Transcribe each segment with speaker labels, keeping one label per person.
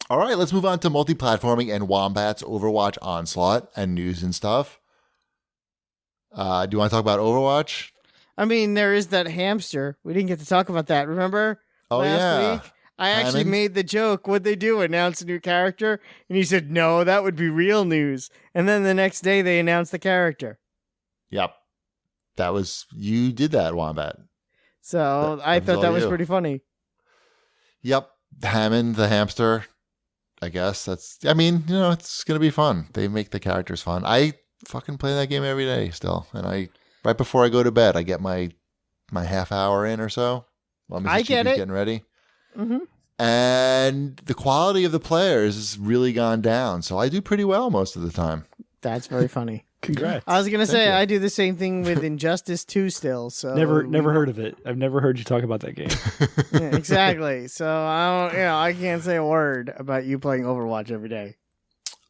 Speaker 1: All right, let's move on to multi-platforming and Wombat's Overwatch Onslaught and news and stuff. Do you want to talk about Overwatch?
Speaker 2: I mean, there is that hamster. We didn't get to talk about that. Remember?
Speaker 1: Oh,
Speaker 2: last week? I actually made the joke. What'd they do? Announce a new character? And he said, no, that would be real news. And then the next day they announced the character.
Speaker 1: Yep. You did that, Wombat.
Speaker 2: So I thought that was pretty funny.
Speaker 1: Yep. Hammond, the hamster. I guess it's going to be fun. They make the characters fun. I fucking play that game every day still. And right before I go to bed, I get my half hour in or so.
Speaker 2: I get it.
Speaker 1: Getting ready.
Speaker 2: Mm-hmm.
Speaker 1: And the quality of the players has really gone down. So I do pretty well most of the time.
Speaker 2: That's very funny.
Speaker 3: Congrats.
Speaker 2: I was going to say, I do the same thing with Injustice 2 still. So
Speaker 3: Never heard of it. I've never heard you talk about that game.
Speaker 2: Yeah, exactly. So I can't say a word about you playing Overwatch every day.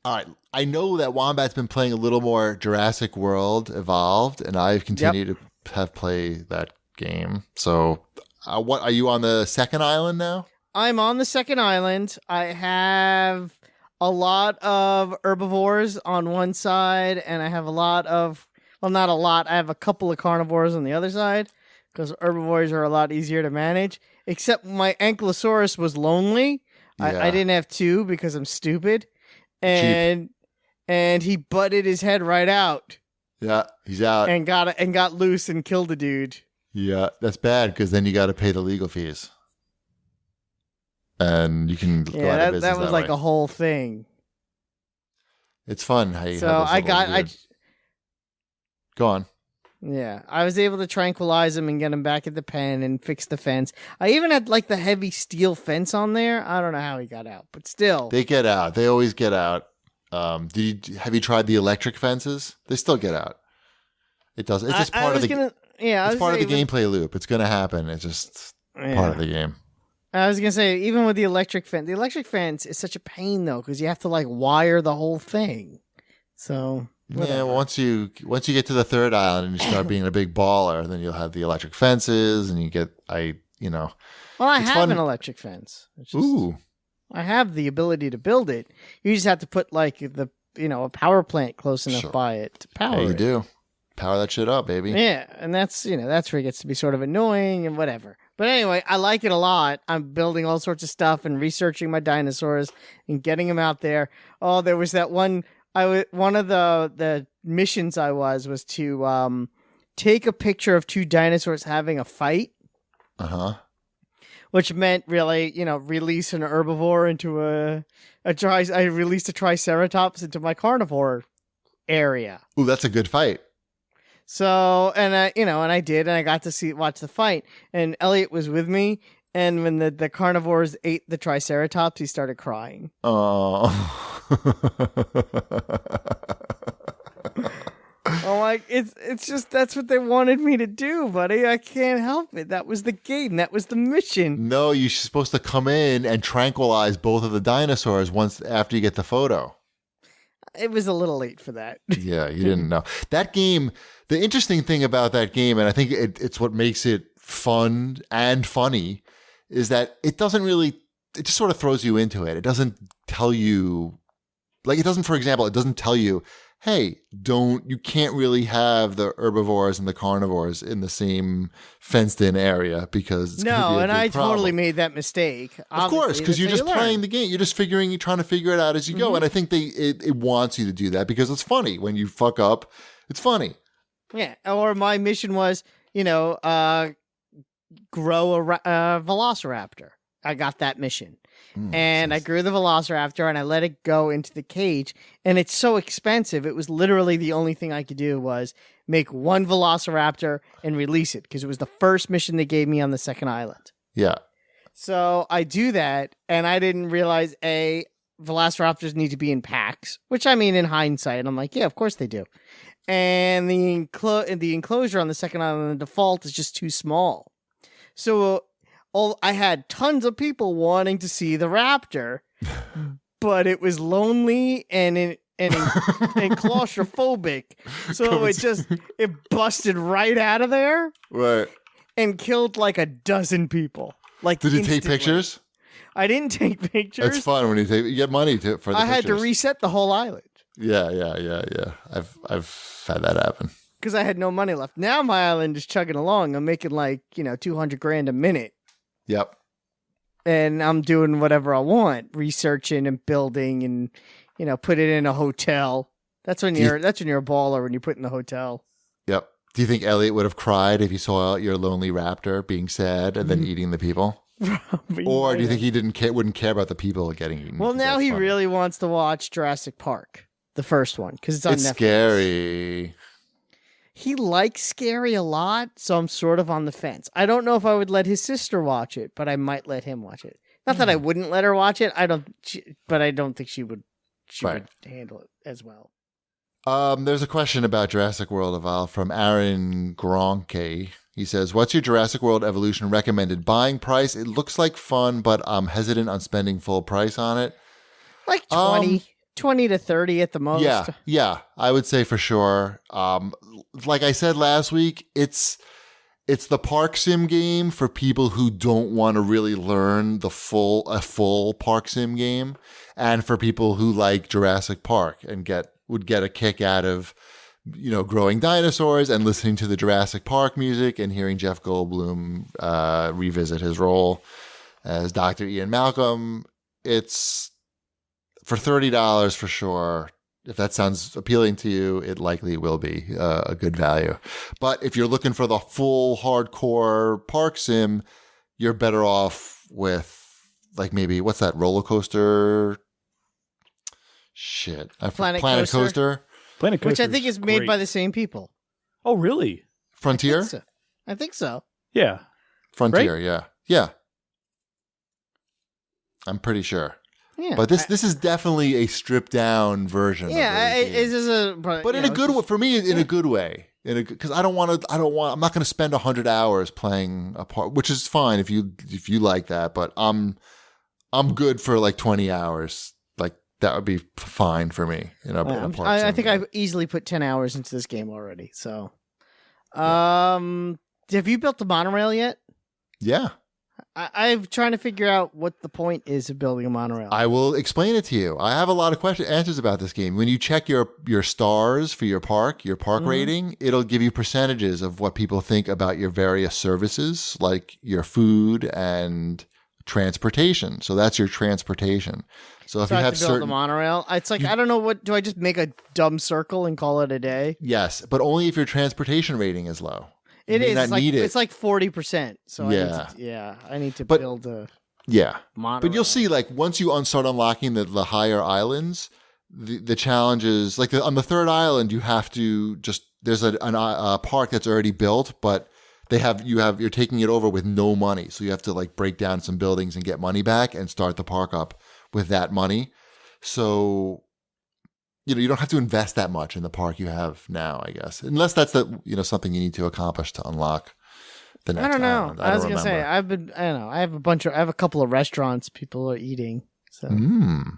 Speaker 1: All right. I know that Wombat's been playing a little more Jurassic World Evolved, and I've continued to have played that game. So what are you on the second island now?
Speaker 2: I'm on the second island. I have a lot of herbivores on one side, and I have a lot of, well, not a lot. I have a couple of carnivores on the other side, because herbivores are a lot easier to manage. Except my Ankylosaurus was lonely.
Speaker 1: Yeah.
Speaker 2: I didn't have two because I'm stupid. And he butted his head right out.
Speaker 1: Yeah, he's out.
Speaker 2: And got loose and killed a dude.
Speaker 1: Yeah, that's bad, because then you got to pay the legal fees. And you can go out of business
Speaker 2: that was like
Speaker 1: way.
Speaker 2: a whole thing.
Speaker 1: It's fun how you
Speaker 2: so
Speaker 1: have go on.
Speaker 2: Yeah, I was able to tranquilize him and get him back at the pen and fix the fence. I even had like the heavy steel fence on there. I don't know how he got out, but still.
Speaker 1: They get out. They always get out. Have you tried the electric fences? They still get out. It does. It's just part of the gameplay loop. It's going to happen. It's just part of the game.
Speaker 2: I was going to say, even with the electric fence is such a pain, though, because you have to, like, wire the whole thing. So, whatever.
Speaker 1: Yeah, once you get to the third island and you start being a big baller, then you'll have the electric fences, and you get,
Speaker 2: Well, I have an electric fence.
Speaker 1: Ooh.
Speaker 2: I have the ability to build it. You just have to put, like, a power plant close enough by it to power it.
Speaker 1: You do. Power that shit up, baby.
Speaker 2: Yeah, and that's where it gets to be sort of annoying and whatever. But anyway, I like it a lot. I'm building all sorts of stuff and researching my dinosaurs and getting them out there. Oh, there was that one. One of the missions was to take a picture of two dinosaurs having a fight. Which meant really, release an herbivore into I released a triceratops into my carnivore area.
Speaker 1: Ooh, that's a good fight.
Speaker 2: So, and I did, and I got to watch the fight, and Elliot was with me, and when the carnivores ate the triceratops, he started crying.
Speaker 1: Oh.
Speaker 2: I'm like, it's just, that's what they wanted me to do, buddy. I can't help it. That was the game. That was the mission.
Speaker 1: No, you're supposed to come in and tranquilize both of the dinosaurs after you get the photo.
Speaker 2: It was a little late for that.
Speaker 1: Yeah, you didn't know. That game, the interesting thing about that game, and I think it's what makes it fun and funny, is that it just sort of throws you into it. It doesn't tell you, for example, it doesn't tell you, hey, you can't really have the herbivores and the carnivores in the same fenced-in area because it's going to be a big problem.
Speaker 2: Totally made that mistake.
Speaker 1: Of course, because you're just playing the game. You're just you're trying to figure it out as you go. And I think it wants you to do that because it's funny. When you fuck up, it's funny.
Speaker 2: Yeah. Or my mission was, grow a velociraptor. I got that mission. And I grew the velociraptor and I let it go into the cage. And it's so expensive. It was literally the only thing I could do was make one velociraptor and release it because it was the first mission they gave me on the second island.
Speaker 1: Yeah.
Speaker 2: So I do that, and I didn't realize, velociraptors need to be in packs, which I mean, in hindsight, I'm like, yeah, of course they do. And the enclosure on the second island, the default, is just too small. So I had tons of people wanting to see the raptor, but it was lonely and claustrophobic. So it busted right out of there.
Speaker 1: Right.
Speaker 2: And killed like a dozen people. Like,
Speaker 1: did it take pictures?
Speaker 2: I didn't take pictures.
Speaker 1: It's fun when you get money for the
Speaker 2: I had to
Speaker 1: pictures.
Speaker 2: reset the whole island
Speaker 1: Yeah. I've had that happen.
Speaker 2: because I had no money left. Now my island is chugging along. I'm making like, $200,000 a minute.
Speaker 1: Yep.
Speaker 2: And I'm doing whatever I want, researching and building and, put it in a hotel. That's when you're a baller, when you put in the hotel.
Speaker 1: Yep. Do you think Elliot would have cried if he saw your lonely raptor being sad and then eating the people? Or do you think he wouldn't care about the people getting eaten?
Speaker 2: Well, now he really wants to watch Jurassic Park, the first one, because it's on Netflix.
Speaker 1: Scary.
Speaker 2: He likes scary a lot, so I'm sort of on the fence. I don't know if I would let his sister watch it, but I might let him watch it. Not that I wouldn't let her watch it. But I don't think she would. Would handle it as well.
Speaker 1: There's a question about Jurassic World Evolved from Aaron Gronke. He says, "What's your Jurassic World Evolution recommended buying price? It looks like fun, but I'm hesitant on spending full price on it."
Speaker 2: Like 20 to 30 at the most.
Speaker 1: Yeah, I would say for sure. Like I said last week, it's the park sim game for people who don't want to really learn a full park sim game, and for people who like Jurassic Park and would get a kick out of growing dinosaurs and listening to the Jurassic Park music and hearing Jeff Goldblum revisit his role as Dr. Ian Malcolm. It's for $30 for sure. If that sounds appealing to you, it likely will be a good value. But if you're looking for the full hardcore park sim, you're better off with like maybe what's that roller coaster? Shit,
Speaker 2: Planet
Speaker 1: Coaster.
Speaker 3: Planet Coaster,
Speaker 2: which I think is made by the same people.
Speaker 3: Oh, really?
Speaker 1: Frontier.
Speaker 2: I think so.
Speaker 3: Yeah.
Speaker 1: Frontier. Right? Yeah. I'm pretty sure.
Speaker 2: Yeah,
Speaker 1: but this is definitely a stripped down version.
Speaker 2: Yeah, it is
Speaker 1: but in a good way for me. In a good way, because I'm not going to spend 100 hours playing a part, which is fine if you like that. But I'm good for like 20 hours. Like that would be fine for me.
Speaker 2: I think I've easily put 10 hours into this game already. So, have you built the monorail yet?
Speaker 1: Yeah.
Speaker 2: I'm trying to figure out what the point is of building a monorail.
Speaker 1: I will explain it to you. I have a lot of answers about this game. When you check your stars for your park rating, it'll give you percentages of what people think about your various services, like your food and transportation. So that's your transportation. So if you have
Speaker 2: build the monorail, it's like I don't know do I just make a dumb circle and call it a day?
Speaker 1: Yes, but only if your transportation rating is low.
Speaker 2: It's like 40%. So I need to build a monorail.
Speaker 1: But you'll see, like once you start unlocking the higher islands, the challenges like on the third island, you have to there's a park that's already built, but you're taking it over with no money, so you have to like break down some buildings and get money back and start the park up with that money. So you don't have to invest that much in the park you have now, I guess, unless that's something you need to accomplish to unlock the next.
Speaker 2: I don't know.
Speaker 1: Island.
Speaker 2: I was gonna say I don't know. I have a couple of restaurants people are eating. So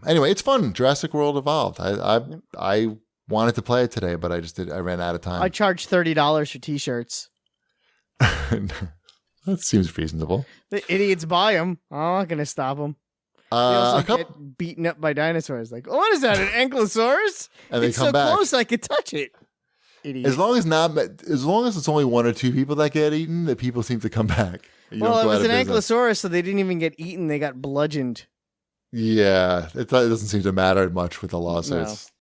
Speaker 1: anyway, it's fun. Jurassic World Evolved. I wanted to play it today, but I ran out of time.
Speaker 2: I charge $30 for T-shirts.
Speaker 1: That seems reasonable.
Speaker 2: The idiots buy them. I'm not gonna stop them. They also get beaten up by dinosaurs. Like, what is that? An ankylosaurus?
Speaker 1: And they
Speaker 2: it's
Speaker 1: come
Speaker 2: so
Speaker 1: back.
Speaker 2: close I could touch it. Idiot.
Speaker 1: As long as it's only one or two people that get eaten, the people seem to come back.
Speaker 2: Well, it was an ankylosaurus, so they didn't even get eaten. They got bludgeoned.
Speaker 1: Yeah, it doesn't seem to matter much with the lawsuits.